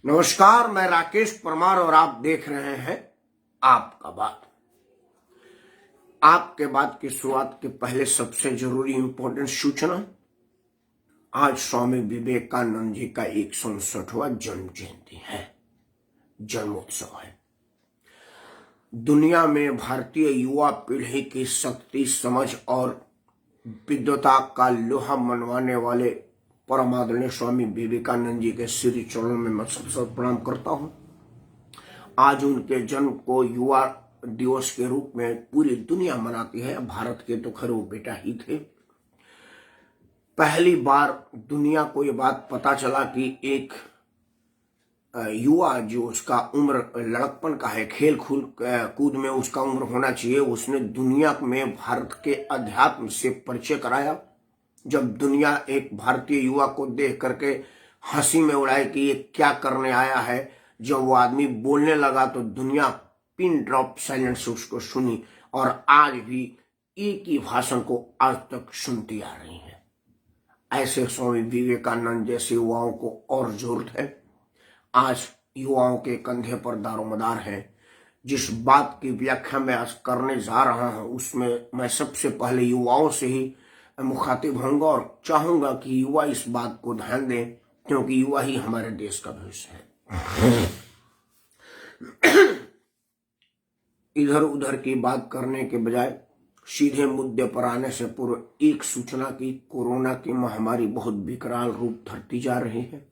नमस्कार, मैं राकेश परमार और आप देख रहे हैं आपका बात। आपके बात की शुरुआत के पहले सबसे जरूरी इंपॉर्टेंट सूचना। आज स्वामी विवेकानंद जी का 159वां जन्म जयंती है, जन्मोत्सव है। दुनिया में भारतीय युवा पीढ़ी की शक्ति, समझ और विद्वता का लोहा मनवाने वाले परम आदरणीय स्वामी विवेकानंद जी के श्री चरणों में मैं सबसे प्रणाम करता हूं। आज उनके जन्म को युवा दिवस के रूप में पूरी दुनिया मनाती है। भारत के तो खैर वो बेटा ही थे। पहली बार दुनिया को ये बात पता चला कि एक युवा जो उसका उम्र लड़कपन का है, खेल कूद में उसका उम्र होना चाहिए, उसने दुनिया में भारत के अध्यात्म से परिचय कराया। जब दुनिया एक भारतीय युवा को देख करके हंसी में उड़ाए कि ये क्या करने आया है, जब वो आदमी बोलने लगा तो दुनिया पिन ड्रॉप साइलेंस से उसको सुनी और आज भी एक ही भाषण को आज तक सुनती आ रही है। ऐसे स्वामी विवेकानंद जैसे युवाओं को और जरूरत है। आज युवाओं के कंधे पर दारोमदार है। जिस बात की व्याख्या मैं आज करने जा रहा हूं उसमें मैं सबसे पहले युवाओं से ही मुखातिब होऊंगा और चाहूंगा कि युवा इस बात को ध्यान दें, क्योंकि युवा ही हमारे देश का भविष्य है। इधर उधर की बात करने के बजाय सीधे मुद्दे पर आने से पूर्व एक सूचना की कोरोना की महामारी बहुत विकराल रूप धरती जा रही है।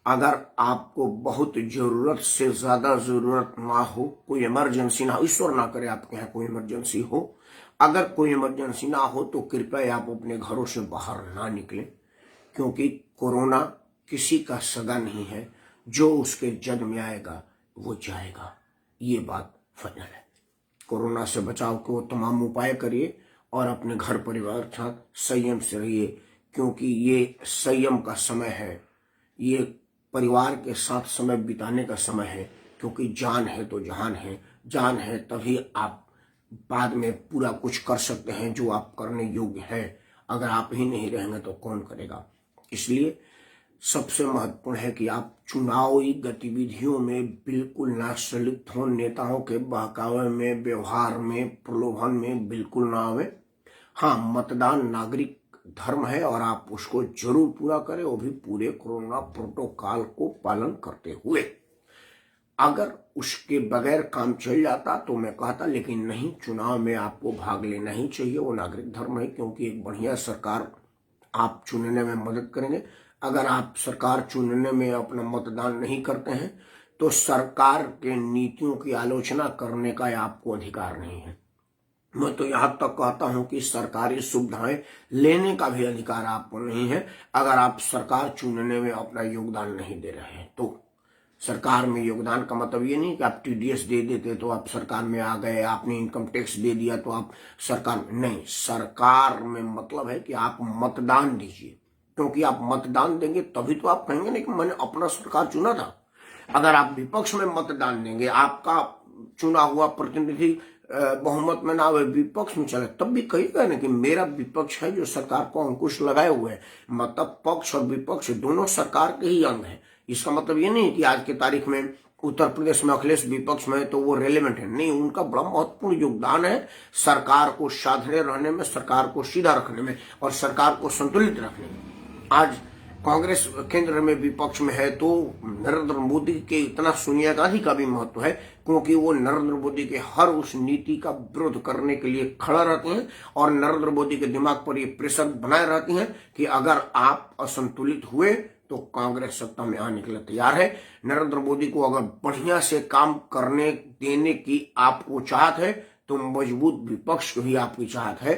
अगर आपको बहुत जरूरत से ज्यादा जरूरत ना हो, कोई इमरजेंसी ना हो, ईश्वर ना करे आपके यहाँ कोई इमरजेंसी हो, अगर कोई इमरजेंसी ना हो तो कृपया आप अपने घरों से बाहर ना निकलें, क्योंकि कोरोना किसी का सगा नहीं है। जो उसके जद में आएगा वो जाएगा, ये बात फाइनल है। कोरोना से बचाव के वो तमाम उपाय करिए और अपने घर परिवार के साथ संयम से रहिए, क्योंकि ये संयम का समय है, ये परिवार के साथ समय बिताने का समय है। क्योंकि जान है तो जहान है, जान है तभी आप बाद में पूरा कुछ कर सकते हैं जो आप करने योग्य है। अगर आप ही नहीं रहेंगे तो कौन करेगा। इसलिए सबसे महत्वपूर्ण है कि आप चुनावी गतिविधियों में बिल्कुल ना संलिप्त हों। नेताओं के बहकावे में, व्यवहार में, प्रलोभन में बिल्कुल ना आवे। हाँ, मतदान नागरिक धर्म है और आप उसको जरूर पूरा करें, वो भी पूरे कोरोना प्रोटोकॉल को पालन करते हुए। अगर उसके बगैर काम चल जाता तो मैं कहता, लेकिन नहीं, चुनाव में आपको भाग लेना ही चाहिए, वो नागरिक धर्म है। क्योंकि एक बढ़िया सरकार आप चुनने में मदद करेंगे। अगर आप सरकार चुनने में अपना मतदान नहीं करते हैं तो सरकार के नीतियों की आलोचना करने का आपको अधिकार नहीं है। मैं तो यहां तक कहता हूं कि सरकारी सुविधाएं लेने का भी अधिकार आपको नहीं है, अगर आप सरकार चुनने में अपना योगदान नहीं दे रहे हैं तो। सरकार में योगदान का मतलब ये नहीं कि आप टीडीएस दे देते तो आप सरकार में आ गए, आपने इनकम टैक्स दे दिया तो आप सरकार नहीं। सरकार में मतलब है कि आप मतदान दीजिए, क्योंकि आप मतदान देंगे तभी तो आप कहेंगे ना कि मैंने अपना सरकार चुना था। अगर आप विपक्ष में मतदान देंगे, आपका चुना हुआ प्रतिनिधि बहुमत में ना हुए, विपक्ष में चले, तब भी कहिएगा ना कि मेरा विपक्ष है जो सरकार को अंकुश लगाए हुए है। मतलब पक्ष और विपक्ष दोनों सरकार के ही अंग है। इसका मतलब ये नहीं कि आज की तारीख में उत्तर प्रदेश में अखिलेश विपक्ष में है तो वो रेलेवेंट है, नहीं। उनका बड़ा महत्वपूर्ण योगदान है सरकार को साधने रहने में, सरकार को सीधा रखने में और सरकार को संतुलित रखने में। आज कांग्रेस केंद्र में विपक्ष में है तो नरेंद्र मोदी के इतना सोनिया गांधी का भी महत्व है, क्योंकि वो नरेंद्र मोदी के हर उस नीति का विरोध करने के लिए खड़ा रहते हैं और नरेंद्र मोदी के दिमाग पर ये प्रेशर बनाए रहती हैं कि अगर आप असंतुलित हुए तो कांग्रेस सत्ता में आने के लिए तैयार है। नरेंद्र मोदी को अगर बढ़िया से काम करने देने की आपको चाहत है तो मजबूत विपक्ष को ही आपकी चाहत है।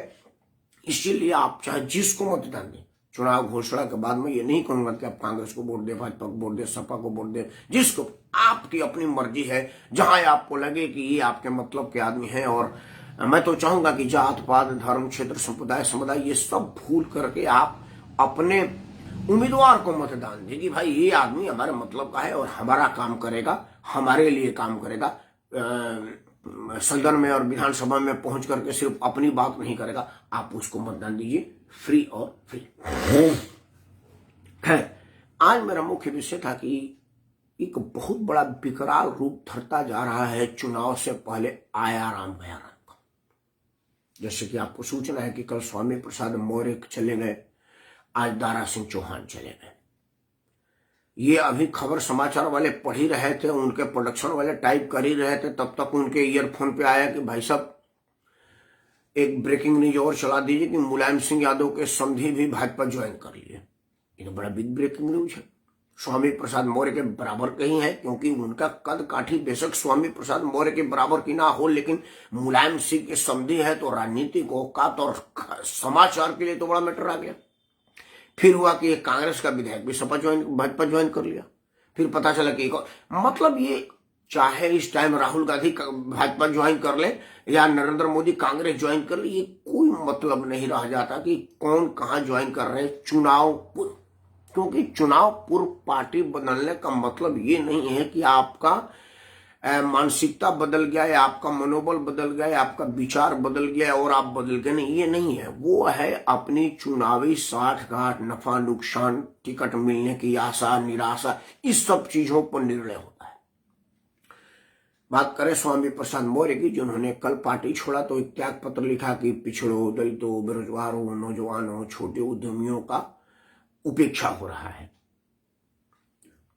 इसीलिए आप चाहे जिसको मतदान दें, चुनाव घोषणा के बाद मैं ये नहीं कहूंगा कि आप कांग्रेस को वोट दे, भाजपा को वोट दे, सपा को वोट दे, जिसको, आपकी अपनी मर्जी है। जहां आपको लगे कि ये आपके मतलब के आदमी हैं। और मैं तो चाहूंगा कि जात पात, धर्म, क्षेत्र, संप्रदाय, समुदाय ये सब भूल करके आप अपने उम्मीदवार को मतदान दें कि भाई ये आदमी हमारे मतलब का है और हमारा काम करेगा, हमारे लिए काम करेगा। सदन में और विधानसभा में पहुंच करके सिर्फ अपनी बात नहीं करेगा। आप उसको मतदान दीजिए, फ्री और फ्री। खैर, आज मेरा मुख्य विषय था कि एक बहुत बड़ा विकराल रूप धरता जा रहा है चुनाव से पहले आया राम गया राम का। जैसे कि आपको सूचना है कि कल स्वामी प्रसाद मौर्य चले गए, आज दारा सिंह चौहान चले गए। ये अभी खबर समाचार वाले पढ़ ही रहे थे, उनके प्रोडक्शन वाले टाइप कर ही रहे थे, तब तक उनके ईयरफोन पे आया कि भाई साहब एक ब्रेकिंग न्यूज और चला दीजिए कि मुलायम सिंह यादव के समधी भी भाजपा ज्वाइन कर लिए। ये तो बड़ा बिग ब्रेकिंग न्यूज है। स्वामी प्रसाद मौर्य के बराबर कहीं है, क्योंकि उनका कद काठी बेशक स्वामी प्रसाद मौर्य के बराबर की ना हो, लेकिन मुलायम सिंह के समधी है तो राजनीतिक औकात और समाचार के लिए तो बड़ा मैटर आ गया। फिर हुआ कि एक कांग्रेस का विधायक भी भाजपा ज्वाइन कर लिया। फिर पता चला कि मतलब ये चाहे इस टाइम राहुल गांधी भाजपा ज्वाइन कर ले या नरेंद्र मोदी कांग्रेस ज्वाइन कर ले, ये कोई मतलब नहीं रह जाता कि कौन कहां ज्वाइन कर रहे हैं चुनाव पूर्व। क्योंकि चुनाव पूर्व पार्टी बदलने का मतलब ये नहीं है कि आपका मानसिकता बदल गया है, आपका मनोबल बदल गया है, आपका विचार बदल गया है और आप बदल गए नहीं, ये नहीं है। वो है अपनी चुनावी साठ गांठ, नफा नुकसान, टिकट मिलने की आशा निराशा, इस सब चीजों पर निर्णय होता है। बात करें स्वामी प्रसाद मौर्य की, जिन्होंने कल पार्टी छोड़ा तो एक त्याग पत्र लिखा कि पिछड़ों, दलितों, बेरोजगारों, नौजवानों, छोटे उद्यमियों का उपेक्षा हो रहा है।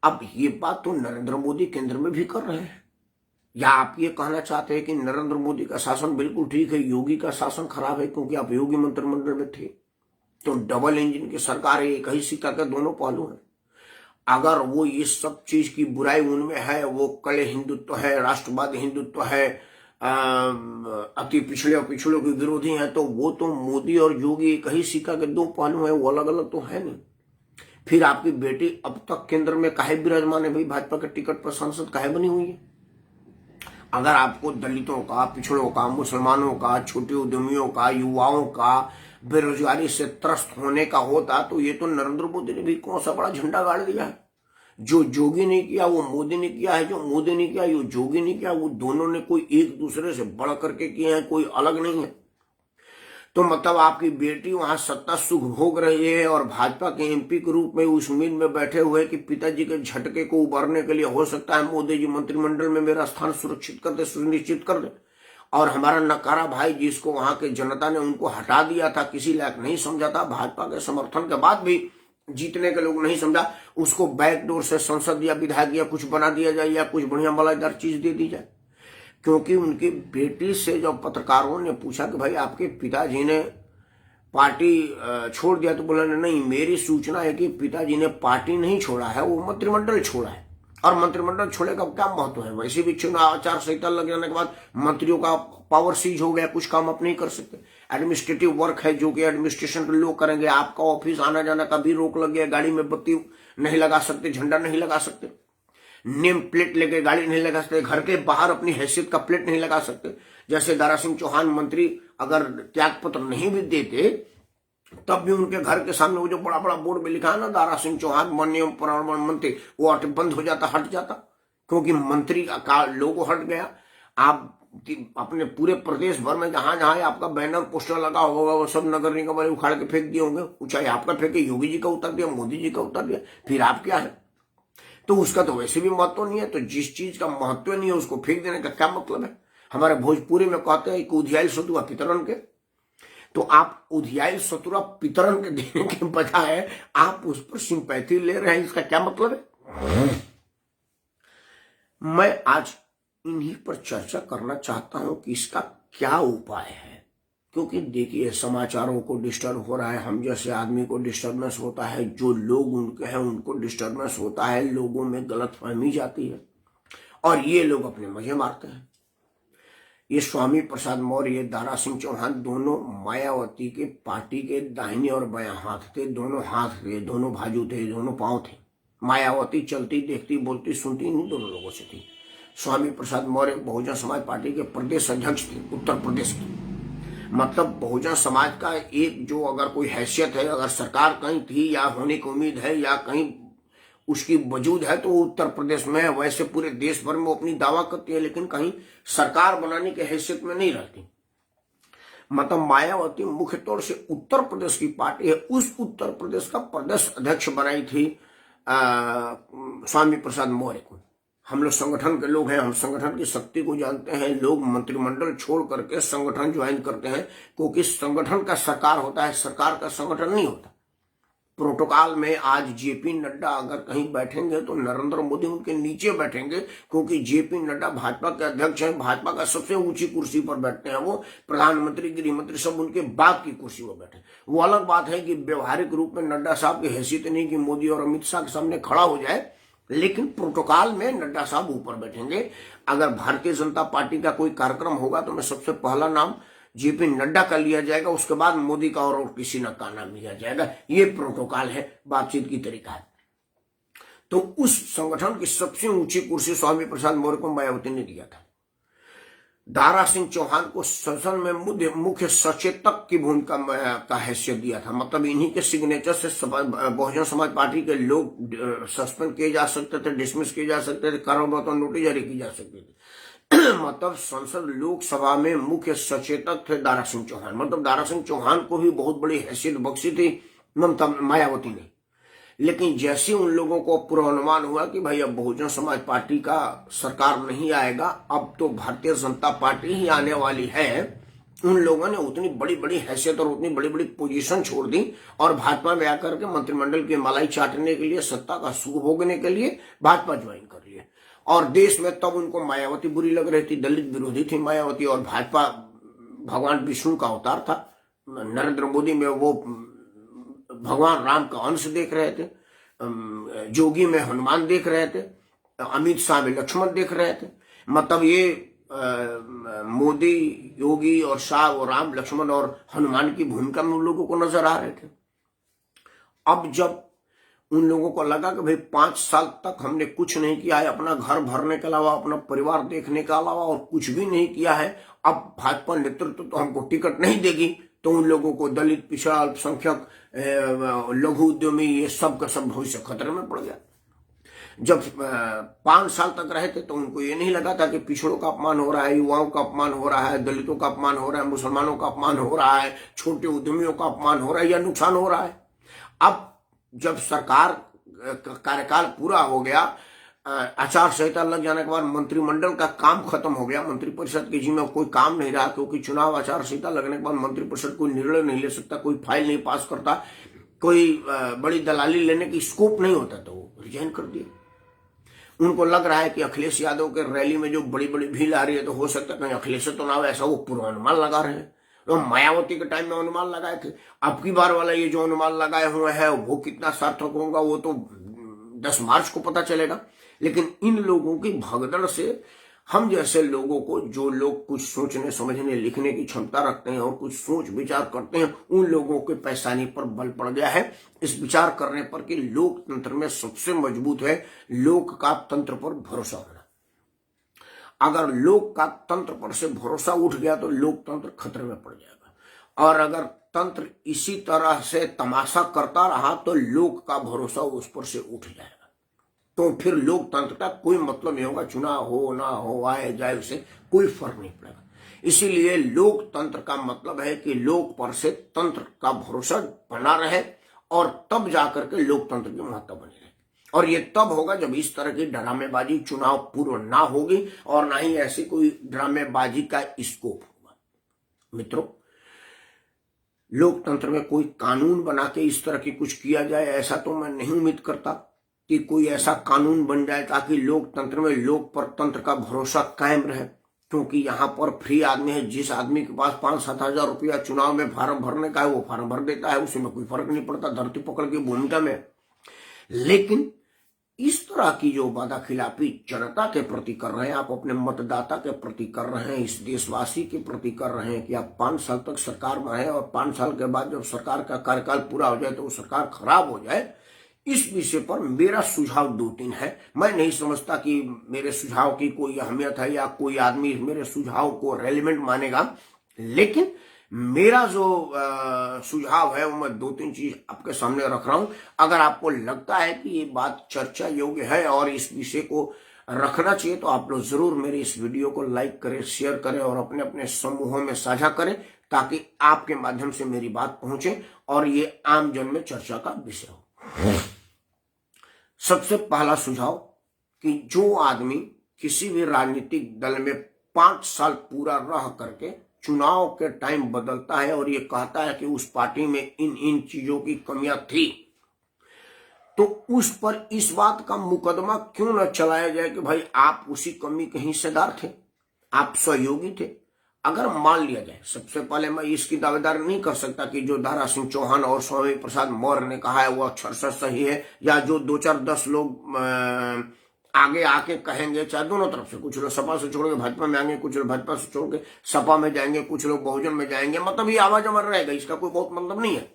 अब ये बात तो नरेंद्र मोदी केंद्र में भी कर रहे हैं, या आप ये कहना चाहते हैं कि नरेंद्र मोदी का शासन बिल्कुल ठीक है, योगी का शासन खराब है क्योंकि आप योगी मंत्रिमंडल में थे? तो डबल इंजन की सरकार है, एक ही सिक्का के दोनों पहलू हैं। अगर वो इस सब चीज की बुराई उनमें है, वो कड़े हिंदुत्व है, राष्ट्रवादी हिंदुत्व है, अति पिछड़े और पिछड़ों के विरोधी हैं, तो वो तो मोदी और योगी एक ही सिक्का के दो पहलू हैं, वो अलग अलग तो है नहीं। फिर आपकी बेटी अब तक केंद्र में काहे विराजमान है भाई? भाजपा के टिकट पर सांसद काहे बनी हुई है? अगर आपको दलितों का, पिछड़ों का, मुसलमानों का, छोटे उद्यमियों का, युवाओं का बेरोजगारी से त्रस्त होने का होता तो ये तो नरेंद्र मोदी ने भी कौन सा बड़ा झंडा गाड़ दिया है। जो जोगी ने किया वो मोदी ने किया है, जो मोदी ने किया वो जोगी ने किया, वो दोनों ने कोई एक दूसरे से बढ़ करके किए हैं, कोई अलग नहीं है। तो मतलब आपकी बेटी वहां सत्ता सुख भोग रही है और भाजपा के एमपी के रूप में उस उम्मीद में बैठे हुए कि पिताजी के झटके को उबरने के लिए हो सकता है मोदी जी मंत्रिमंडल में मेरा स्थान सुरक्षित कर दे, सुनिश्चित कर दे। और हमारा नकारा भाई जिसको वहां के जनता ने उनको हटा दिया था, किसी लायक नहीं समझा था, भाजपा के समर्थन के बाद भी जीतने के लोग नहीं समझा, उसको बैकडोर से संसद या विधायक या कुछ बना दिया जाए या कुछ बढ़िया मलाईदार चीज दे दी जाए। क्योंकि उनकी बेटी से जब पत्रकारों ने पूछा कि भाई आपके पिताजी ने पार्टी छोड़ दिया, तो बोला नहीं, मेरी सूचना है कि पिताजी ने पार्टी नहीं छोड़ा है, वो मंत्रिमंडल छोड़ा है। और मंत्रिमंडल छोड़े का क्या महत्व है? वैसे भी चुनाव आचार संहिता लग जाने के बाद मंत्रियों का पावर सीज हो गया, कुछ काम आप नहीं कर सकते। एडमिनिस्ट्रेटिव वर्क है जो कि एडमिनिस्ट्रेशन के लोग करेंगे। आपका ऑफिस आना जाना का भी रोक लग गया, गाड़ी में बत्ती नहीं लगा सकते, झंडा नहीं लगा सकते, नेम प्लेट लेके गाड़ी नहीं लगा सकते, घर के बाहर अपनी हैसियत का प्लेट नहीं लगा सकते। जैसे दारा सिंह चौहान मंत्री अगर त्याग पत्र नहीं भी देते तब भी उनके घर के सामने वो जो बड़ा बड़ा बोर्ड में लिखा है ना, दारा सिंह चौहान वन एवं पर्यावरण मंत्री, वो बंद हो जाता, हट जाता, क्योंकि मंत्री का लोगो हट गया। आप अपने पूरे प्रदेश भर में जहां जहां आपका बैनर पोस्टर लगा होगा वो सब नगर निगम वाले उखाड़ के फेंक दिए होंगे। चाहे आपका फेंके, योगी जी का उतार दिया, मोदी जी का उतार दिया, फिर आप क्या है? तो उसका तो वैसे भी महत्व नहीं है। तो जिस चीज का महत्व नहीं है उसको फेंक देने का क्या मतलब है? हमारे भोजपुरी में कहते हैं कि उधियाइल सतुआ पितरन के। तो आप उधियाइल सतुआ पितरन के देने के बजाय आप उस पर सिंपैथी ले रहे हैं, इसका क्या मतलब है? मैं आज इन्हीं पर चर्चा करना चाहता हूं कि इसका क्या उपाय है। क्योंकि देखिए, समाचारों को डिस्टर्ब हो रहा है, हम जैसे आदमी को डिस्टर्बेंस होता है, जो लोग उनके हैं उनको डिस्टर्बेंस होता है, लोगों में गलतफहमी जाती है और ये लोग अपने मजे मारते हैं। ये स्वामी प्रसाद मौर्य, दारा सिंह चौहान दोनों मायावती के पार्टी के दाहिने और बायां हाथ थे, दोनों हाथ थे, दोनों बाजू थे, दोनों पांव थे। मायावती चलती, देखती, बोलती, सुनती इन दोनों लोगों से थी। स्वामी प्रसाद मौर्य बहुजन समाज पार्टी के प्रदेश अध्यक्ष थे उत्तर प्रदेश के। मतलब बहुजन समाज का एक जो अगर कोई हैसियत है, अगर सरकार कहीं थी या होने की उम्मीद है या कहीं उसकी वजूद है तो उत्तर प्रदेश में है। वैसे पूरे देश भर में वो अपनी दावा करती है, लेकिन कहीं सरकार बनाने की हैसियत में नहीं रहती। मतलब मायावती मुख्य तौर से उत्तर प्रदेश की पार्टी है, उस उत्तर प्रदेश का प्रदेश अध्यक्ष बनाई थी स्वामी प्रसाद मौर्य को। हम लोग संगठन के लोग हैं, हम संगठन की शक्ति को जानते हैं। लोग मंत्रिमंडल छोड़ करके संगठन ज्वाइन करते हैं, क्योंकि संगठन का सरकार होता है, सरकार का संगठन नहीं होता। प्रोटोकॉल में आज जेपी नड्डा अगर कहीं बैठेंगे तो नरेंद्र मोदी उनके नीचे बैठेंगे, क्योंकि जेपी नड्डा भाजपा के अध्यक्ष हैं, भाजपा का सबसे ऊंची कुर्सी पर बैठते हैं। वो प्रधानमंत्री, गृह मंत्री सब उनके बाद की कुर्सी पर बैठे। वो अलग बात है कि व्यवहारिक रूप में नड्डा साहब की हैसियत नहीं कि मोदी और अमित शाह के सामने खड़ा हो जाए, लेकिन प्रोटोकॉल में नड्डा साहब ऊपर बैठेंगे। अगर भारतीय जनता पार्टी का कोई कार्यक्रम होगा तो मैं सबसे पहला नाम जेपी नड्डा का लिया जाएगा, उसके बाद मोदी का और किसी न का नाम लिया जाएगा। ये प्रोटोकॉल है, बातचीत की तरीका है। तो उस संगठन की सबसे ऊंची कुर्सी स्वामी प्रसाद मौर्य को मायावती ने दिया था। दारा सिंह चौहान को संसद में मुख्य सचेतक की भूमिका का हैसियत दिया था। मतलब इन्हीं के सिग्नेचर से बहुजन समाज पार्टी के लोग सस्पेंड किए जा सकते थे, डिसमिस किए जा सकते थे, कारावास नोटिस जारी की जा सकती थी। मतलब संसद लोकसभा में मुख्य सचेतक थे दारा सिंह चौहान। मतलब दारा सिंह चौहान को भी बहुत बड़ी हैसियत बख्शी थी ममता मायावती ने। लेकिन जैसे उन लोगों को पूर्वानुमान हुआ कि भाई अब बहुजन समाज पार्टी का सरकार नहीं आएगा, अब तो भारतीय जनता पार्टी ही आने वाली है, उन लोगों ने उतनी बड़ी बड़ी हैसियत और उतनी बड़ी बड़ी पोजीशन छोड़ दी और भाजपा में आकर के मंत्रिमंडल की मलाई चाटने के लिए, सत्ता का सुख भोगने के लिए भाजपा ज्वाइन कर लिया। और देश में तब उनको मायावती बुरी लग रही थी, दलित विरोधी थी मायावती, और भाजपा भगवान विष्णु का अवतार था। नरेंद्र मोदी में वो भगवान राम का अंश देख रहे थे, जोगी में हनुमान देख रहे थे, अमित शाह में लक्ष्मण देख रहे थे। मतलब ये मोदी, योगी और शाह वो राम, लक्ष्मण और हनुमान की भूमिका में उन लोगों को नजर आ रहे थे। अब जब उन लोगों को लगा कि भाई 5 साल तक हमने कुछ नहीं किया है, अपना घर भरने के अलावा, अपना परिवार देखने के अलावा और कुछ भी नहीं किया है, अब भाजपा नेतृत्व तो हमको टिकट नहीं देगी, तो उन लोगों को दलित, पिछड़ा, अल्पसंख्यक, लघु उद्यमी, ये सब का सब भविष्य खतरे में पड़ गया। जब 5 साल तक रहे थे तो उनको ये नहीं लगा था कि पिछड़ों का अपमान हो रहा है, युवाओं का अपमान हो रहा है, दलितों का अपमान हो रहा है, मुसलमानों का अपमान हो रहा है, छोटे उद्यमियों का अपमान हो रहा है या नुकसान हो रहा है। अब जब सरकार कार्यकाल पूरा हो गया, आचार संहिता लग जाने के बाद मंत्रिमंडल का काम खत्म हो गया, मंत्रिपरिषद के जिम्मे कोई काम नहीं रहा, क्योंकि चुनाव आचार संहिता लगने के बाद मंत्रिपरिषद कोई निर्णय नहीं ले सकता, कोई फाइल नहीं पास करता, कोई बड़ी दलाली लेने की स्कोप नहीं होता, तो वो रिजाइन कर दिया। उनको लग रहा है कि अखिलेश यादव के रैली में जो बड़ी बड़ी भीड़ आ रही है, तो हो सकता है कहीं अखिलेश तो ना हो, ऐसा वो पूर्वानुमान लगा रहे हैं। तो मायावती के टाइम में अनुमान लगाए थे, अब की बार वाला ये जो अनुमान लगाए हुए हैं वो कितना सार्थक होगा वो तो 10 मार्च को पता चलेगा। लेकिन इन लोगों की भगदड़ से हम जैसे लोगों को, जो लोग कुछ सोचने, समझने, लिखने की क्षमता रखते हैं और कुछ सोच विचार करते हैं, उन लोगों के पैसानी पर बल पड़ गया है इस विचार करने पर कि लोकतंत्र में सबसे मजबूत है लोक का तंत्र पर भरोसा होना। अगर लोक का तंत्र पर से भरोसा उठ गया तो लोकतंत्र खतरे में पड़ जाएगा, और अगर तंत्र इसी तरह से तमाशा करता रहा तो लोक का भरोसा उस पर से उठ जाएगा। तो फिर लोकतंत्र का कोई मतलब नहीं होगा, चुनाव हो ना हो, आए जाए, उससे कोई फर्क नहीं पड़ेगा। इसीलिए लोकतंत्र का मतलब है कि लोक पर से तंत्र का भरोसा बना रहे, और तब जाकर के लोकतंत्र की महत्ता बनी रहे। और ये तब होगा जब इस तरह की ड्रामेबाजी चुनाव पूर्व ना होगी, और ना ही ऐसी कोई ड्रामेबाजी का स्कोप होगा। मित्रों, लोकतंत्र में कोई कानून बना के इस तरह की कुछ किया जाए, ऐसा तो मैं नहीं उम्मीद करता कि कोई ऐसा कानून बन जाए ताकि लोकतंत्र में लोक पर तंत्र का भरोसा कायम रहे। क्योंकि यहाँ पर फ्री आदमी है, जिस आदमी के पास 5-7 हजार रुपया चुनाव में फार्म भरने का है वो फार्म भर देता है, उसमें कोई फर्क नहीं पड़ता धरती पकड़ की भूमिका में। लेकिन इस तरह की जो वादा खिलाफी जनता के प्रति कर रहे हैं, आप अपने मतदाता के प्रति कर रहे हैं, इस देशवासी के प्रति कर रहे हैं कि आप 5 साल तक सरकार में हैं और 5 साल के बाद जब सरकार का कार्यकाल पूरा हो जाए तो वो सरकार खराब हो जाए, इस विषय पर मेरा सुझाव 2-3 है। मैं नहीं समझता कि मेरे सुझाव की कोई अहमियत है या कोई आदमी मेरे सुझाव को रेलिवेंट मानेगा, लेकिन मेरा जो सुझाव है वो मैं 2-3 चीज आपके सामने रख रहा हूं। अगर आपको लगता है कि ये बात चर्चा योग्य है और इस विषय को रखना चाहिए तो आप लोग जरूर मेरे इस वीडियो को लाइक करें, शेयर करें और अपने अपने समूहों में साझा करें, ताकि आपके माध्यम से मेरी बात पहुंचे और ये आम जन में चर्चा का विषय हो। सबसे पहला सुझाव कि जो आदमी किसी भी राजनीतिक दल में 5 साल पूरा रह करके चुनाव के टाइम बदलता है और ये कहता है कि उस पार्टी में इन इन चीजों की कमियां थी, तो उस पर इस बात का मुकदमा क्यों न चलाया जाए कि भाई आप उसी कमी के हिस्सेदार थे, आप सहयोगी थे। अगर मान लिया जाए, सबसे पहले मैं इसकी दावेदार नहीं कर सकता कि जो दारा सिंह चौहान और स्वामी प्रसाद मौर्य ने कहा है वो अक्षरशः सही है, या जो 2-4-10 लोग आगे आके कहेंगे, चाहे दोनों तरफ से, कुछ लोग सपा से छोड़ के भाजपा में आएंगे, कुछ लोग भाजपा से छोड़ के सपा में जाएंगे, कुछ लोग बहुजन में जाएंगे, मतलब ये आवाज अमर रहेगा, इसका कोई बहुत मतलब नहीं है।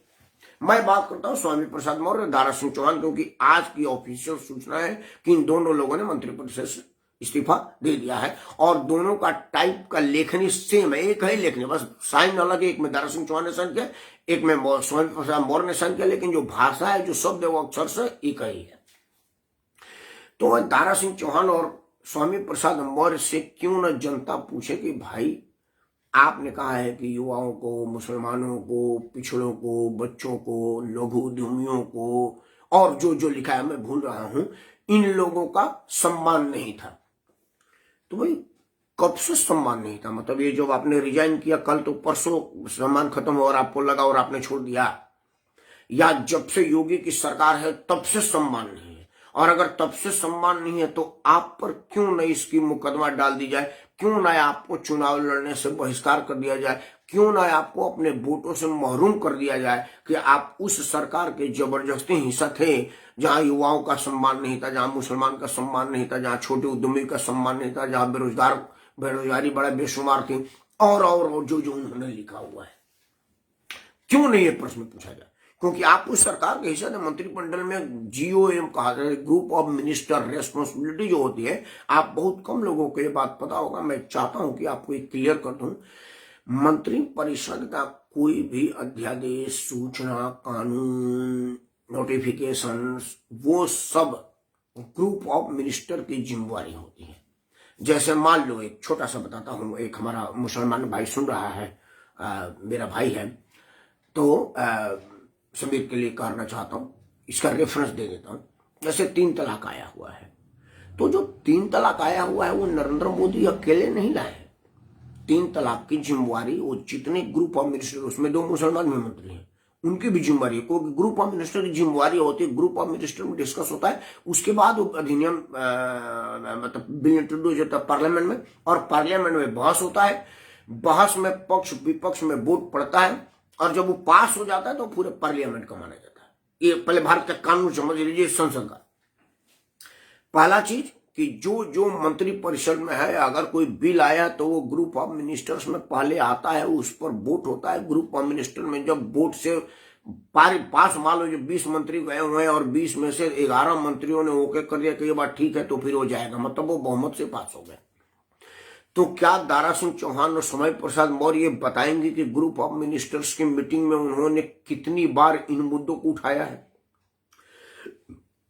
मैं बात करता हूं स्वामी प्रसाद मौर्य, दारा सिंह चौहान, क्योंकि आज की ऑफिशियल सूचना है कि इन दोनों लोगों ने मंत्रिपरिषद से इस्तीफा दे दिया है और दोनों का टाइप का लेखनी सेम है, एक है लेखनी, बस साइन अलग है, एक में दारा सिंह चौहान ने साइन किया, एक में स्वामी प्रसाद मौर्य ने साइन किया, लेकिन जो भाषा है, जो शब्द है, वो अक्षर से एक ही है। तो वह दारा सिंह चौहान और स्वामी प्रसाद मौर्य से क्यों न जनता पूछे कि भाई आपने कहा है कि युवाओं को, मुसलमानों को, पिछड़ों को, बच्चों को, लघु उद्यमियों को और जो जो लिखा है मैं भूल रहा हूं, इन लोगों का सम्मान नहीं था। तो भाई कब से सम्मान नहीं था? मतलब ये जब आपने रिजाइन किया कल तो परसों सम्मान खत्म हो और आपको लगा और आपने छोड़ दिया, या जब से योगी की सरकार है तब से सम्मान नहीं है? और अगर तब से सम्मान नहीं है तो आप पर क्यों न इसकी मुकदमा डाल दी जाए, क्यों ना आपको चुनाव लड़ने से बहिष्कार कर दिया जाए, क्यों ना आपको अपने वोटों से महरूम कर दिया जाए कि आप उस सरकार के जबरदस्ती हिस्सा थे जहां युवाओं का सम्मान नहीं था, जहां मुसलमान का सम्मान नहीं था, जहां छोटे उद्यमी का सम्मान नहीं था, जहां बेरोजगारी बड़ा बेशुमार थी, और जो जो उन्होंने लिखा हुआ है। क्यों नहीं ये प्रश्न पूछा जाए? क्योंकि आप उस सरकार के हिस्से मंत्रिमंडल में GOM कहा जाए, ग्रुप ऑफ मिनिस्टर रेस्पॉन्सिबिलिटी जो होती है, आप बहुत कम लोगों को ये बात पता होगा। मैं चाहता हूं कि आपको एक क्लियर कर दूं, मंत्रिपरिषद का कोई भी अध्यादेश, सूचना, कानून, नोटिफिकेशन, वो सब ग्रुप ऑफ मिनिस्टर की जिम्मेवारी होती है। जैसे मान लो, एक छोटा सा बताता हूं, एक हमारा मुसलमान भाई सुन रहा है, मेरा भाई है, तो समीर के लिए कहना चाहता हूं, इसका रेफरेंस दे देता हूं। जैसे 3 तलाक आया हुआ है, तो जो 3 तलाक आया हुआ है वो नरेंद्र मोदी अकेले नहीं लाए। 3 तलाक की जिम्मेवारी वो जितने ग्रुप ऑफ मिनिस्टर, उसमें 2 मुसलमान भी मंत्री हैं, उनकी भी जिम्मेवारी है, क्योंकि ग्रुप ऑफ मिनिस्टर की जिम्मेवारी होती है, ग्रुप ऑफ मिनिस्टर में डिस्कस होता है, उसके बाद वो अधिनियम मतलब बिल इंट्रोड्यूस होता है पार्लियामेंट में, और पार्लियामेंट में बहस होता है, बहस में पक्ष विपक्ष में वोट पड़ता है, और जब वो पास हो जाता है तो पूरे पार्लियामेंट का माना जाता है। ये पहले भारत का कानून समझ लीजिए, संसद का। पहला चीज कि जो जो मंत्री परिषद में है, अगर कोई बिल आया तो वो ग्रुप ऑफ मिनिस्टर्स में पहले आता है, उस पर वोट होता है। ग्रुप ऑफ मिनिस्टर में जब वोट से पास, मान लो जो 20 मंत्री गए हुए हैं और 20 में से 11 मंत्रियों ने ओके कर दिया कि ये बात ठीक है, तो फिर हो जाएगा, मतलब वो बहुमत से पास हो गया। तो क्या दारा सिंह चौहान और स्वामी प्रसाद मौर्य ये बताएंगे कि ग्रुप ऑफ मिनिस्टर्स की मीटिंग में उन्होंने कितनी बार इन मुद्दों को उठाया है?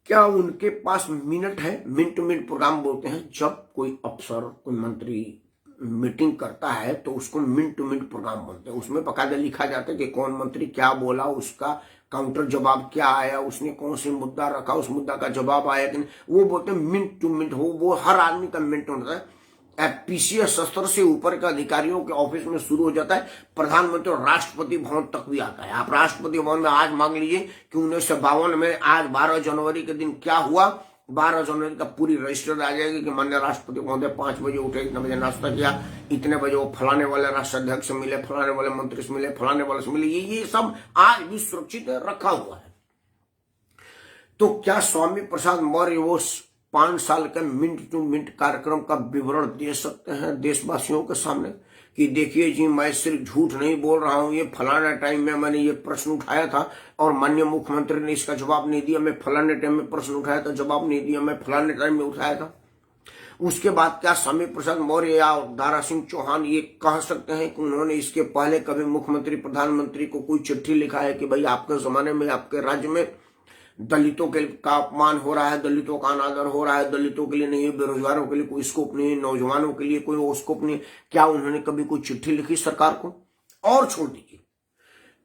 क्या उनके पास मिनट है? मिनट टू मिनट प्रोग्राम बोलते हैं, जब कोई अफसर, कोई मंत्री मीटिंग करता है तो उसको मिनट टू मिनट प्रोग्राम बोलते हैं। उसमें बकायदा लिखा जाता है कि कौन मंत्री क्या बोला, उसका काउंटर जवाब क्या आया, उसने कौन सी मुद्दा रखा, उस मुद्दा का जवाब आया कि नहीं, वो बोलते हैं मिनट टू मिनट। वो हर आदमी का मिनट होता है। PCS स्तर से ऊपर के अधिकारियों के ऑफिस में शुरू हो जाता है, प्रधानमंत्री और राष्ट्रपति भवन तक भी आता है। आप राष्ट्रपति भवन में आज मांग लीजिए कि 1952 में आज 12 जनवरी के दिन क्या हुआ, 12 जनवरी का पूरी रजिस्टर आ जाएगी कि माननीय राष्ट्रपति महोदय 5 बजे उठे, इतने बजे नाश्ता किया, इतने बजे वो फलाने वाले राष्ट्राध्यक्ष से मिले, फलाने वाले मंत्री से मिले, फलाने वाले से मिले। ये सब आज भी सुरक्षित रखा हुआ है। तो क्या स्वामी प्रसाद मौर्य वो 5 साल का मिनट टू मिनट कार्यक्रम का विवरण दे सकते हैं देशवासियों के सामने कि देखिए जी, मैं सिर्फ झूठ नहीं बोल रहा हूं, ये फलाना टाइम में मैंने ये प्रश्न उठाया था और माननीय मुख्यमंत्री ने इसका जवाब नहीं दिया, मैं फलाने टाइम में प्रश्न उठाया था, जवाब नहीं दिया, मैं फलाने टाइम में उठाया था। उसके बाद क्या स्वामी प्रसाद मौर्य या दारा सिंह चौहान ये कह सकते हैं कि उन्होंने इसके पहले कभी मुख्यमंत्री, प्रधानमंत्री को कोई चिट्ठी लिखा है कि भाई आपके जमाने में, आपके राज्य में दलितों के का अपमान हो रहा है, दलितों का अनादर हो रहा है, दलितों के लिए नहीं, बेरोजगारों के लिए कोई स्कोप नहीं, नौजवानों के लिए कोई स्कोप नहीं? क्या उन्होंने कभी कोई चिट्ठी लिखी सरकार को? और छोड़ दीजिए,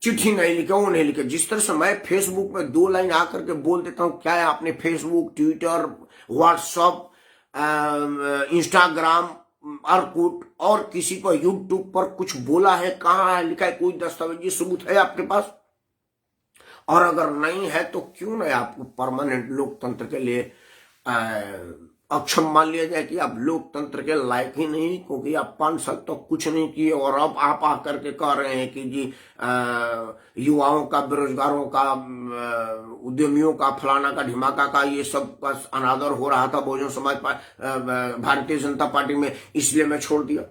चिट्ठी नहीं लिखा, वो नहीं लिखा। जिस तरह से मैं फेसबुक में 2 लाइन आकर के बोल देता हूं, क्या है आपने Facebook, Twitter, WhatsApp Instagram, Orkut और किसी पर यूट्यूब पर कुछ बोला है, कहाँ है, लिखा है, कोई दस्तावेजी सबूत है आपके पास? और अगर नहीं है तो क्यों नहीं आपको परमानेंट लोकतंत्र के लिए अक्षम मान लिया जाए कि आप लोकतंत्र के लायक ही नहीं, क्योंकि आप 5 साल तक तो कुछ नहीं किए और अब आप आकर के कह रहे हैं कि जी युवाओं का, बेरोजगारों का, उद्यमियों का, फलाना का, ढिमाका का, ये सब का अनादर हो रहा था बहुजन समाज भारतीय जनता पार्टी में, इसलिए मैं छोड़ दिया।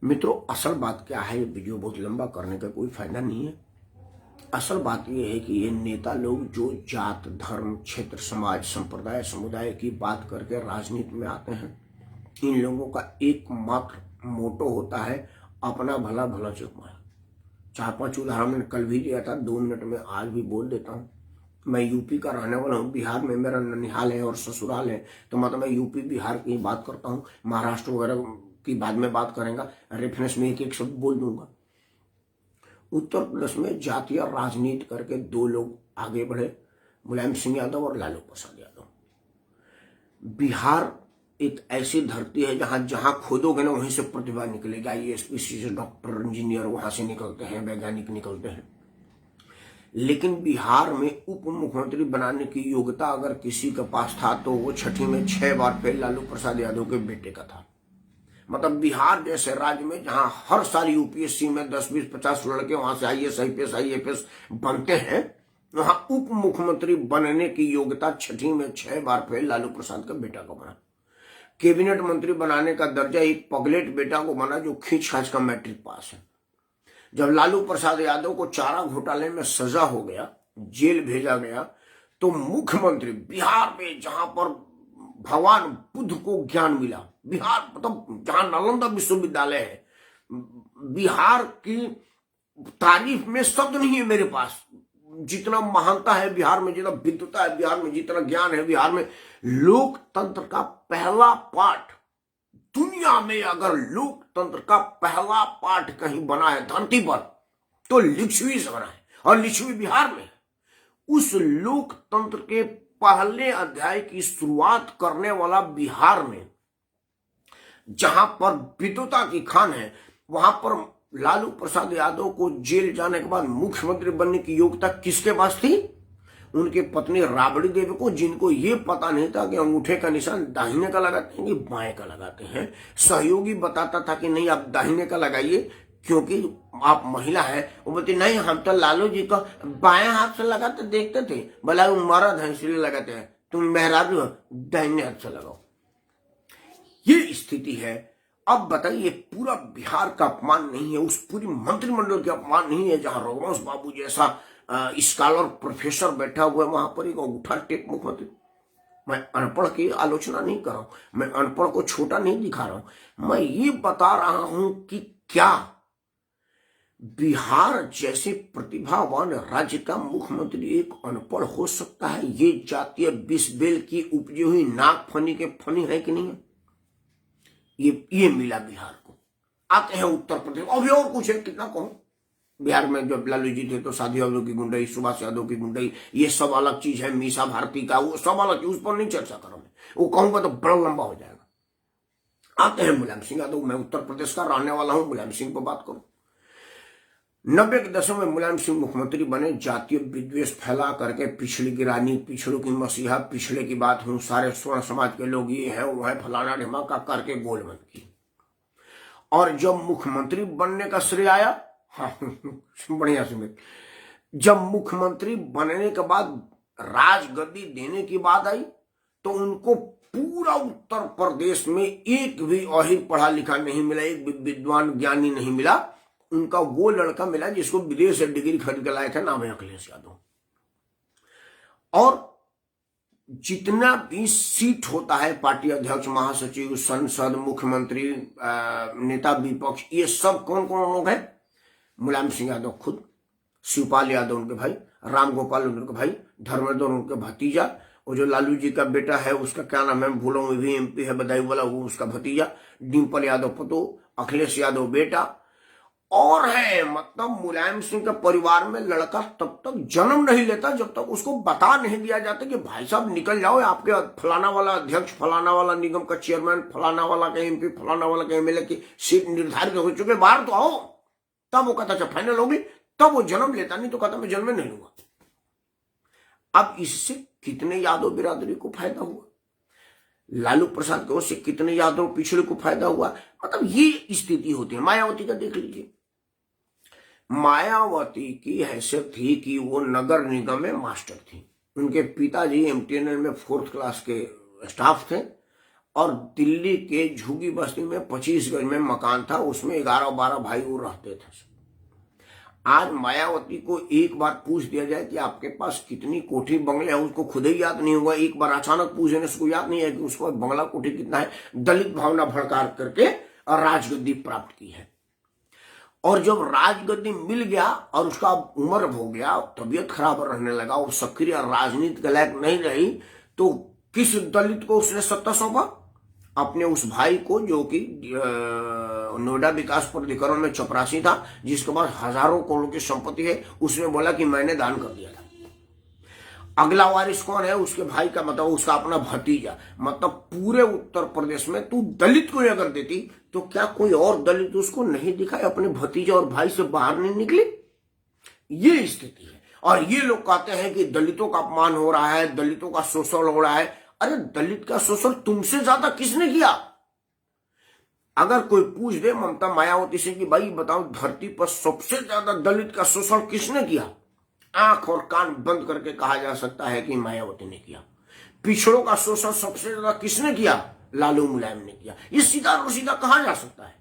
मित्रों, असल बात क्या है, ये वीडियो बहुत लंबा करने का कोई फायदा नहीं है। असल बात यह है कि ये नेता लोग जो जात, धर्म, क्षेत्र, समाज, संप्रदाय, समुदाय की बात करके राजनीति में आते हैं, इन लोगों का एकमात्र मोटो होता है अपना भला भला चुकमा। 4-5 उदाहरण मैंने कल भी दिया था, 2 मिनट में आज भी बोल देता हूँ। मैं यूपी का रहने वाला हूँ, बिहार में मेरा ननिहाल है और ससुराल है, तो मतलब मैं यूपी बिहार की बात करता हूँ, महाराष्ट्र वगैरह की बाद में बात करेंगे, रेफरेंस में एक शब्द बोल दूंगा। उत्तर प्रदेश में जातीय राजनीति करके 2 लोग आगे बढ़े, मुलायम सिंह यादव और लालू प्रसाद यादव। बिहार एक ऐसी धरती है जहां जहां खोदोगे ना वहीं से प्रतिभा निकलेगी। IAS, PCS, डॉक्टर, इंजीनियर वहां से निकलते हैं, वैज्ञानिक निकलते हैं। लेकिन बिहार में उप मुख्यमंत्री बनाने की योग्यता अगर किसी के पास था तो वो छठी में 6 बार फेल लालू प्रसाद यादव के बेटे का था। मतलब बिहार जैसे राज्य में जहां हर साल यूपीएससी में 10, 20, 50 लड़के वहां से IAS, IPS, IFS बनते हैं, वहां उप मुख्यमंत्री बनने की योग्यता छठी में 6 बार फेल लालू प्रसाद का बेटा को बना। कैबिनेट मंत्री बनाने का दर्जा एक पगलेट बेटा को बना जो खींच खाच का मैट्रिक पास है। जब लालू प्रसाद यादव को चारा घोटाले में सजा हो गया, जेल भेजा गया, तो मुख्यमंत्री बिहार में जहां पर भगवान बुद्ध को ज्ञान मिला, बिहार मतलब जहां नालंदा विश्वविद्यालय है, बिहार की तारीफ में शब्द नहीं है मेरे पास। जितना महानता है बिहार में, जितना विद्वता है बिहार में, जितना ज्ञान है बिहार में, लोकतंत्र का पहला पाठ दुनिया में, अगर लोकतंत्र का पहला पाठ कहीं बना है धरती पर तो लिच्छवी से बना है, और लिच्छवी बिहार में। उस लोकतंत्र के पहले अध्याय की शुरुआत करने वाला बिहार में, जहां पर विद्वता की खान है, वहां पर लालू प्रसाद यादव को जेल जाने के बाद मुख्यमंत्री बनने की योग्यता किसके पास थी? उनके पत्नी राबड़ी देवी को, जिनको ये पता नहीं था कि अंगूठे का निशान दाहिने का लगाते हैं कि बाएं का लगाते हैं। सहयोगी बताता था कि नहीं आप दाहिने का लगाइए क्योंकि आप महिला हैं। वो बोलती नहीं हम तो लालू जी को बाएं हाथ से लगाते देखते थे, बोला वो मर्द है इसलिए लगाते हैं, तुम मेहरारू हो दाहिने हाथ से लगाओ। ये स्थिति है। अब बताइए, पूरा बिहार का अपमान नहीं है, उस पूरी मंत्रिमंडल का अपमान नहीं है जहां रघुवंश बाबू जैसा स्कॉलर प्रोफेसर बैठा हुआ है, वहां पर एक अंगूठा टेप मुख्यमंत्री। मैं अनपढ़ की आलोचना नहीं कर रहा हूं, मैं अनपढ़ को छोटा नहीं दिखा रहा हूं, मैं ये बता रहा हूं कि क्या बिहार जैसे प्रतिभावान राज्य का मुख्यमंत्री एक अनपढ़ हो सकता है? ये जातीय बिस्बेल की उपजी हुई नाक फनी के फनी है कि नहीं है? ये मिला बिहार को। आते हैं उत्तर प्रदेश, अभी और कुछ है, कितना कहूं। बिहार में जब लालू जी थे तो साधु यादव की गुंडई, सुभाष यादव की गुंडई, ये सब अलग चीज है। मीसा भारती का वो सब अलग चीज, उस पर नहीं चर्चा करूं मैं, वो कहूंगा तो बड़ा लंबा हो जाएगा। आते हैं मुलायम सिंह यादव। मैं उत्तर प्रदेश का रहने वाला हूं, मुलायम सिंह पर बात करूं। 90 के दशक में मुलायम सिंह मुख्यमंत्री बने। जातीय विद्वेष फैला करके पिछड़ी की रानी, पिछड़ों की मसीहा, पिछड़े की बात हूं, सारे स्वर्ण समाज के लोग ये है वो है, फलाना ढिमाका करके गोलबंद की। और जब मुख्यमंत्री बनने का श्रेय आया, हाँ बढ़िया से, जब मुख्यमंत्री बनने के बाद राजगद्दी देने की बात आई तो उनको पूरा उत्तर प्रदेश में एक भी अहिर पढ़ा लिखा नहीं मिला, एक भी विद्वान ज्ञानी नहीं मिला। उनका वो लड़का मिला जिसको विदेश से डिग्री खरीद के लाया था, नाम है अखिलेश यादव। और जितना भी सीट होता है, पार्टी अध्यक्ष, महासचिव, संसद, मुख्यमंत्री, नेता विपक्ष, ये सब कौन कौन लोग हैं? मुलायम सिंह यादव खुद, शिवपाल यादव उनके भाई, राम गोपाल उनके भाई, धर्मेंद्र उनके भतीजा, और जो लालू जी का बेटा है उसका क्या नाम है भूलो, भी MP है बदायूं वाला, वो उसका भतीजा, डिम्पल यादव पतो, अखिलेश यादव बेटा, और है, मतलब मुलायम सिंह के परिवार में लड़का तब तक जन्म नहीं लेता जब तक उसको बता नहीं दिया जाता कि भाई साहब निकल जाओ, आपके फलाना वाला अध्यक्ष, फलाना वाला निगम का चेयरमैन, फलाना वाला का एमपी, फलाना वाला का एमएलए की सीट निर्धारित हो चुके, बाहर तो आओ। तब वो कहता अच्छा फाइनल होगी, तब वो जन्म लेता, नहीं तो कहता मैं जन्म नहीं लूंगा। अब इससे कितने यादव बिरादरी को फायदा हुआ, लालू प्रसाद की ओर से कितने यादव पिछड़े को फायदा हुआ। मतलब ये स्थिति होती है। मायावती का देख लीजिए, मायावती की हैसियत थी कि वो नगर निगम में मास्टर थी, उनके पिताजी एमटीएनएल में 4th क्लास के स्टाफ थे, और दिल्ली के झुग्गी बस्ती में 25 गज में मकान था, उसमें 11-12 भाई वो रहते थे। आज मायावती को एक बार पूछ दिया जाए कि आपके पास कितनी कोठी बंगले हैं, उसको खुद ही याद नहीं होगा। एक बार अचानक पूछ देने से उसको याद नहीं है कि उसको बंगला कोठी कितना है। दलित भावना भड़कार करके और राजगद्दी प्राप्त की है, और जब राजगद्दी मिल गया और उसका उम्र हो गया, तबीयत खराब रहने लगा, वो सक्रिय राजनीति के लायक नहीं रही, तो किस दलित को उसने सत्ता सौंपा? अपने उस भाई को, जो कि नोएडा विकास प्राधिकरण में चपरासी था, जिसके पास हजारों करोड़ की संपत्ति है। उसने बोला कि मैंने दान कर दिया था। अगला वारिस कौन है? उसके भाई का, मतलब उसका अपना भतीजा। मतलब पूरे उत्तर प्रदेश में तू दलित को अगर देती तो क्या कोई और दलित उसको नहीं दिखाए? अपने भतीजा और भाई से बाहर नहीं निकले? ये स्थिति है। और ये लोग कहते हैं कि दलितों का अपमान हो रहा है, दलितों का शोषण हो रहा है। अरे दलित का शोषण तुमसे ज्यादा किसने किया? अगर कोई पूछ दे ममता मायावती से कि भाई बताओ धरती पर सबसे ज्यादा दलित का शोषण किसने किया, आंख और कान बंद करके कहा जा सकता है कि मायावती ने किया। पिछड़ों का शोषण सबसे ज्यादा किसने किया? लालू मुलायम ने किया। ये सीधा और सीधा कहा जा सकता है।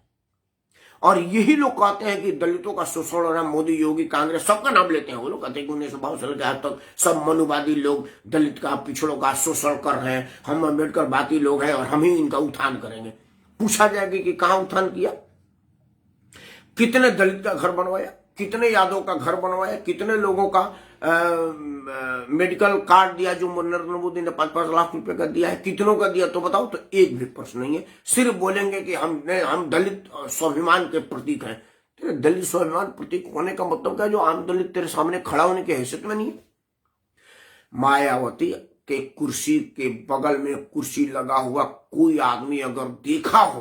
और यही लोग कहते हैं कि दलितों का शोषण हो रहा है, मोदी, योगी, कांग्रेस, सबका नाम लेते हैं। वो लोग कहते हैं कि 1952 साल के आज तक सब मनुवादी लोग दलित का, पिछड़ों का शोषण कर रहे हैं, हम अम्बेडकर बाती लोग हैं और हम ही इनका उत्थान करेंगे। पूछा जाएगा कि कहां उत्थान किया? कितने दलित का घर बनवाया, कितने यादव का घर बनवाया, कितने लोगों का मेडिकल कार्ड दिया जो नरेंद्र मोदी ने 5-5 लाख रुपए का दिया है, कितनों का दिया? तो बताओ। तो एक भी प्रश्न नहीं है। सिर्फ बोलेंगे कि हम दलित स्वाभिमान के प्रतीक हैं। तेरे दलित स्वाभिमान प्रतीक होने का मतलब क्या? जो आम दलित तेरे सामने खड़ा होने की हैसियत में नहीं है। मायावती के कुर्सी के बगल में कुर्सी लगा हुआ कोई आदमी अगर देखा हो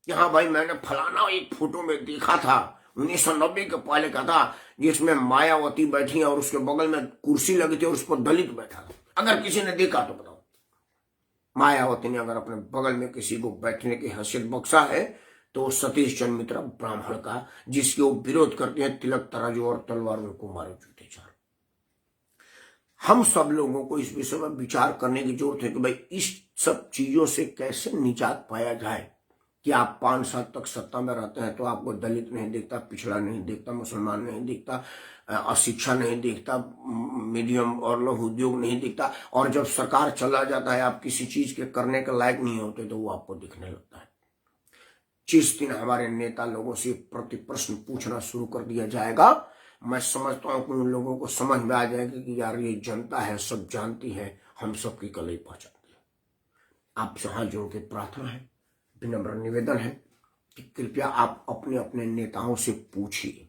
कि हाँ भाई मैंने फलाना एक फोटो में देखा था, 1990 के पहले का था, जिसमें मायावती बैठी और उसके बगल में कुर्सी लगी थी और उस पर दलित बैठा था, अगर किसी ने देखा तो बताओ। मायावती ने अगर अपने बगल में किसी को बैठने की हैसियत बख्शा है तो सतीश चंद्र मिश्रा ब्राह्मण का, जिसके वो विरोध करते हैं तिलक तराजू और तलवार को मारो जूते चार। हम सब लोगों को इस विषय में विचार करने की जरूरत है कि भाई इस सब चीजों से कैसे निजात पाया जाए कि आप 5 साल तक सत्ता में रहते हैं तो आपको दलित नहीं दिखता, पिछड़ा नहीं दिखता, मुसलमान नहीं दिखता, अशिक्षा नहीं दिखता, मीडियम और लघु उद्योग नहीं दिखता, और जब सरकार चला जाता है आप किसी चीज के करने के लायक नहीं होते तो वो आपको दिखने लगता है। जिस दिन हमारे नेता लोगों से प्रति प्रश्न पूछना शुरू कर दिया जाएगा, मैं समझता हूं कि उन लोगों को समझ में आ जाएगा कि यार ये जनता है, सब जानती है, हम सबकी कलई पहचानती है। आपसे हाथ जोड़ के प्रार्थना है, विनम्र निवेदन है कि कृपया आप अपने अपने नेताओं से पूछिए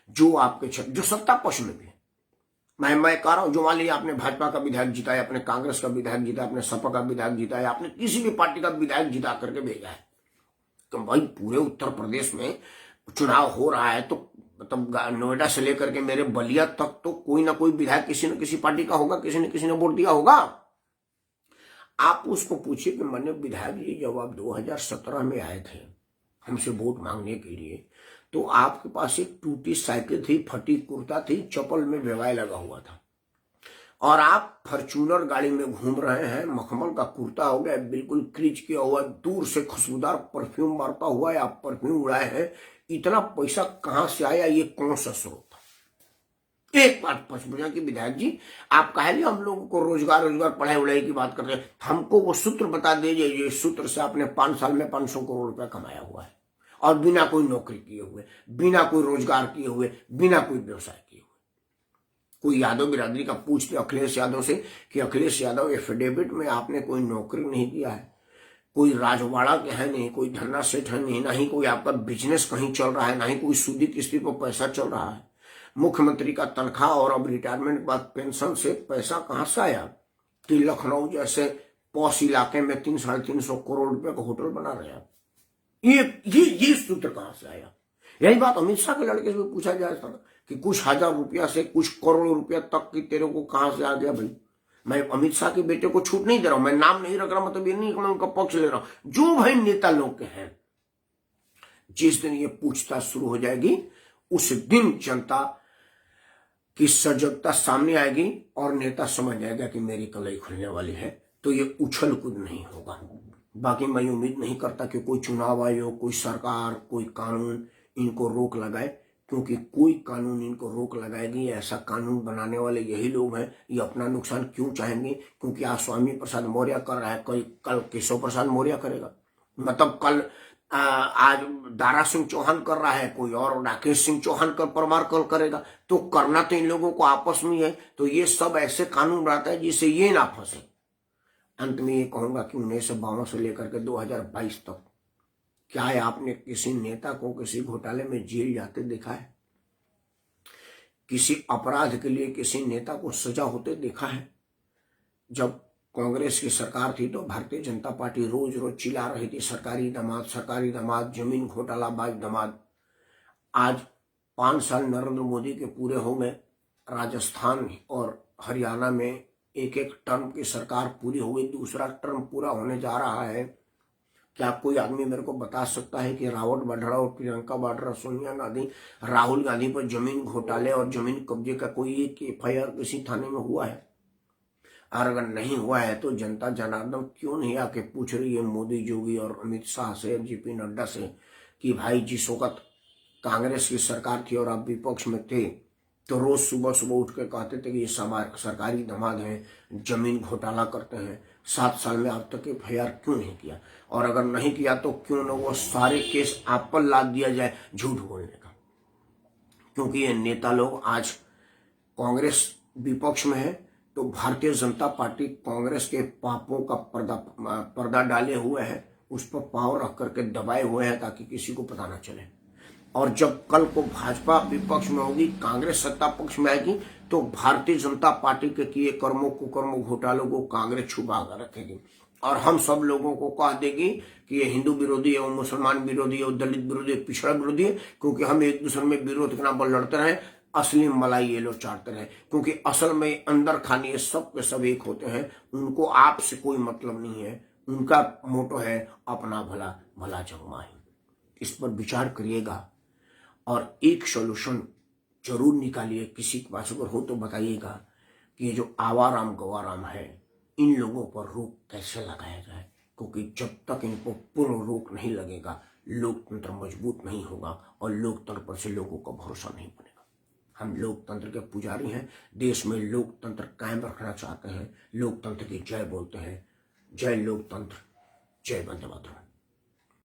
जो आपके जो सत्ता पक्ष में भी है। मैं कह रहा हूं, जो मान लीजिए आपने भाजपा का विधायक जिताया, आपने कांग्रेस का विधायक जिताया, आपने सपा का विधायक जिताया, आपने किसी भी पार्टी का विधायक जिता करके भेजा है, तो भाई पूरे उत्तर प्रदेश में चुनाव हो रहा है तो मतलब नोएडा से लेकर के मेरे बलिया तक तो कोई ना कोई विधायक किसी न किसी पार्टी का होगा, किसी न किसी ने वोट दिया होगा। आप उसको पूछिए कि मैंने विधायक जी जब आप 2017 में आए थे हमसे वोट मांगने के लिए, तो आपके पास एक टूटी साइकिल थी, फटी कुर्ता थी, चप्पल में बेवाय लगा हुआ था, और आप फॉर्च्यूनर गाड़ी में घूम रहे हैं, मखमल का कुर्ता हो गया, बिल्कुल क्रीच किया हुआ, दूर से खुशबूदार परफ्यूम मारता हुआ है, आप परफ्यूम उड़ाए हैं। इतना पैसा कहां से आया? ये कौन सा स्रोत था? एक बात पूछा कि विधायक जी आप कहे हम लोगों को रोजगार पढ़ाई उड़ाई की बात करते हैं, हमको वो सूत्र बता दीजिए, ये सूत्र से आपने 5 साल में 500 करोड़ रुपया कमाया हुआ है, और बिना कोई नौकरी किए हुए, बिना कोई रोजगार किए हुए, बिना कोई व्यवसाय किए हुए। कोई यादव बिरादरी का पूछते अखिलेश यादव से कि अखिलेश यादव एफिडेविट में आपने कोई नौकरी नहीं किया है, कोई राजवाड़ा के है नहीं, कोई धरना सेठ है नहीं, ना ही कोई आपका बिजनेस कहीं चल रहा है, ना ही कोई सूदी किस्ती पर पैसा चल रहा है। मुख्यमंत्री का तनख्वाह और अब रिटायरमेंट के बाद पेंशन से पैसा कहां से आया कि लखनऊ जैसे पॉश इलाके में 300-350 करोड़ रुपए का होटल बना रहे हैं? ये सूत्र कहां से आया? यही बात अमित शाह के लड़के से पूछा जाए था कि कुछ हजार रुपया से कुछ करोड़ रुपया तक की तेरे को कहां से आ गया भाई? मैं अमित शाह के बेटे को छूट नहीं दे रहा हूं, मैं नाम नहीं रख रहा, मतलब ये नहीं कि मैं उनका पक्ष ले रहा हूं। जो भाई नेता लोग के हैं, जिस दिन ये पूछताछ शुरू हो जाएगी उस दिन जनता की सजगता सामने आएगी और नेता समझ जाएगा कि मेरी कलई खुलने वाली है, तो ये उछल कूद नहीं होगा। बाकी मैं उम्मीद नहीं करता कि कोई चुनाव आयोग, कोई सरकार, कोई कानून इनको रोक लगाए, क्योंकि कोई कानून इनको रोक लगाएगी। ऐसा कानून बनाने वाले यही लोग हैं। ये अपना नुकसान क्यों चाहेंगे? क्योंकि आज स्वामी प्रसाद मौर्य कर रहा है, कल केशव प्रसाद मौर्य करेगा, मतलब कल आज दारा सिंह चौहान कर रहा है, कोई और राकेश सिंह चौहान कर परमार कल करेगा। तो करना तो इन लोगों को आपस में है। तो ये सब ऐसे कानून बनाता है जिससे ये ना फंसे। अंत में ये कहूंगा कि 1952 से लेकर के 2022 तक क्या है आपने किसी नेता को किसी घोटाले में जेल जाते देखा है? किसी अपराध के लिए किसी नेता को सजा होते देखा है? जब कांग्रेस की सरकार थी तो भारतीय जनता पार्टी रोज रोज चिल्ला रही थी सरकारी दामाद, जमीन घोटालाबाज दामाद। आज 5 साल नरेंद्र मोदी के पूरे हो गए। राजस्थान और हरियाणा में एक टर्म की सरकार पूरी हो गई, दूसरा टर्म पूरा होने जा रहा है। क्या कोई आदमी मेरे को बता सकता है कि रावत वाड्रा और प्रियंका वाड्रा, सोनिया गांधी, राहुल गांधी पर जमीन घोटाले और जमीन कब्जे का कोई एक FIR किसी थाने में हुआ है? और अगर नहीं हुआ है तो जनता जनार्दन क्यों नहीं आके पूछ रही है मोदी, योगी और अमित शाह से, JP नड्डा से कि भाई जिस वक्त कांग्रेस की सरकार थी और आप विपक्ष में थे तो रोज सुबह सुबह उठ के कहते थे कि ये सरकारी दामाद हैं, जमीन घोटाला करते हैं, 7 साल में अब तक FIR क्यों नहीं किया? और अगर नहीं किया तो क्यों न वो सारे केस आप पर लाद दिया जाए झूठ बोलने का? क्योंकि ये नेता लोग आज कांग्रेस विपक्ष में है तो भारतीय जनता पार्टी कांग्रेस के पापों का पर्दा डाले हुए है, उस पर पांव रख करके दबाए हुए हैं ताकि किसी को पता ना चले। और जब कल को भाजपा विपक्ष में होगी, कांग्रेस सत्ता पक्ष में आएगी, तो भारतीय जनता पार्टी के किए कर्मों कुकर्मों घोटालों को कांग्रेस छुपा कर रखेगी और हम सब लोगों को कह देगी कि ये हिंदू विरोधी है, वो मुसलमान विरोधी है, वो दलित विरोधी है, पिछड़ा विरोधी है, क्योंकि हम एक दूसरे में विरोध के नाम पर लड़ते रहे, असली मलाई ये लोग चाटते रहे। क्योंकि असल में अंदर खानी सब के सब एक होते हैं, उनको आपसे कोई मतलब नहीं है। उनका मोटो है अपना भला भला जगमाही। इस पर विचार करिएगा और एक सॉल्यूशन जरूर निकालिए। किसी के पास अगर हो तो बताइएगा कि ये जो आवाराम गवाराम है, इन लोगों पर रोक कैसे लगाया जाए, क्योंकि जब तक इनको पूर्ण रोक नहीं लगेगा लोकतंत्र मजबूत नहीं होगा और लोकतंत्र पर से लोगों का भरोसा नहीं बनेगा। हम लोकतंत्र के पुजारी हैं, देश में लोकतंत्र कायम रखना चाहते हैं, लोकतंत्र की जय बोलते हैं। जय लोकतंत्र, जय वंदे मातरम।